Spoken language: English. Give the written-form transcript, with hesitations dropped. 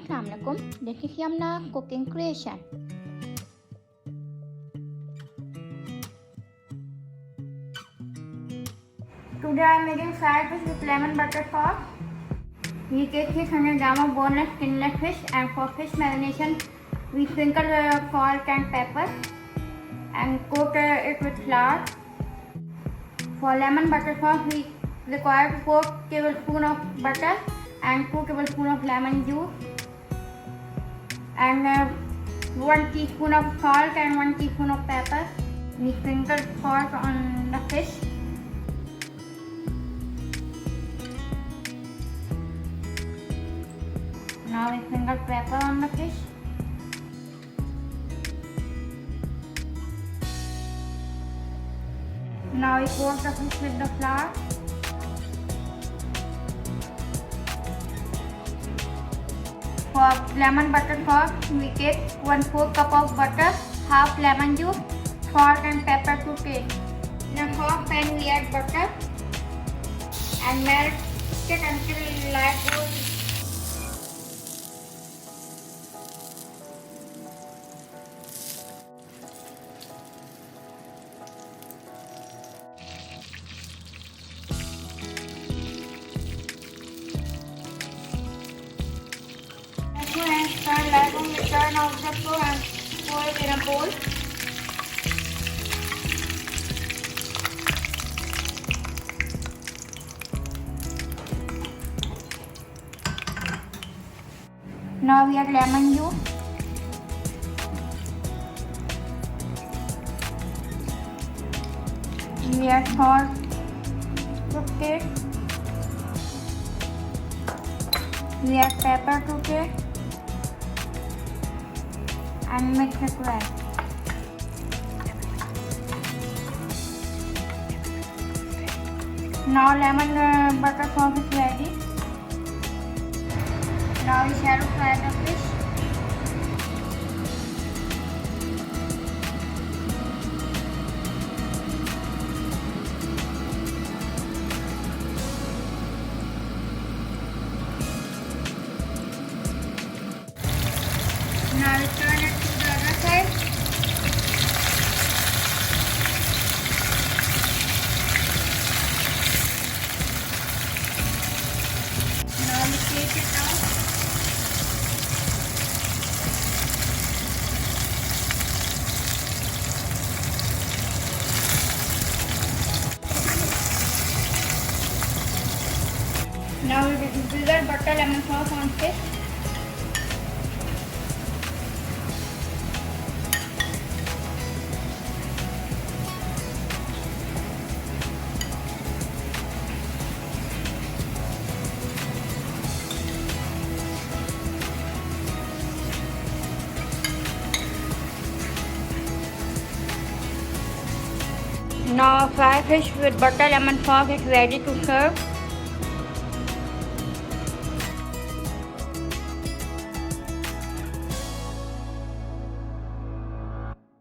Assalamu alaikum. This is Yumna cooking creation. Today I am making fried fish with lemon butter sauce. We take 600 grams of boneless skinless fish, and for fish marination we sprinkle salt and pepper and coat it with flour. For lemon butter sauce we require 4 tablespoons of butter and 2 tablespoons of lemon juice and 1 teaspoon of salt and 1 teaspoon of pepper. We sprinkle salt on the fish. Now we sprinkle pepper on the fish. Now we coat the fish with the flour. For lemon butter sauce, we take 1/4 cup of butter, half lemon juice, salt and pepper to taste. In a saucepan, we add butter and melt it until light gold. And turn light on, we turn out the flour and pour it in a bowl. Now we add lemon juice. We add salt to taste. We add pepper to taste. And mix it well. Now lemon butter sauce is ready. Now we shallow fry the fish. Now we turn it to the other side. Now we take it out. Now we drizzle butter lemon sauce on fish. Now fried fish with butter lemon sauce is ready to serve.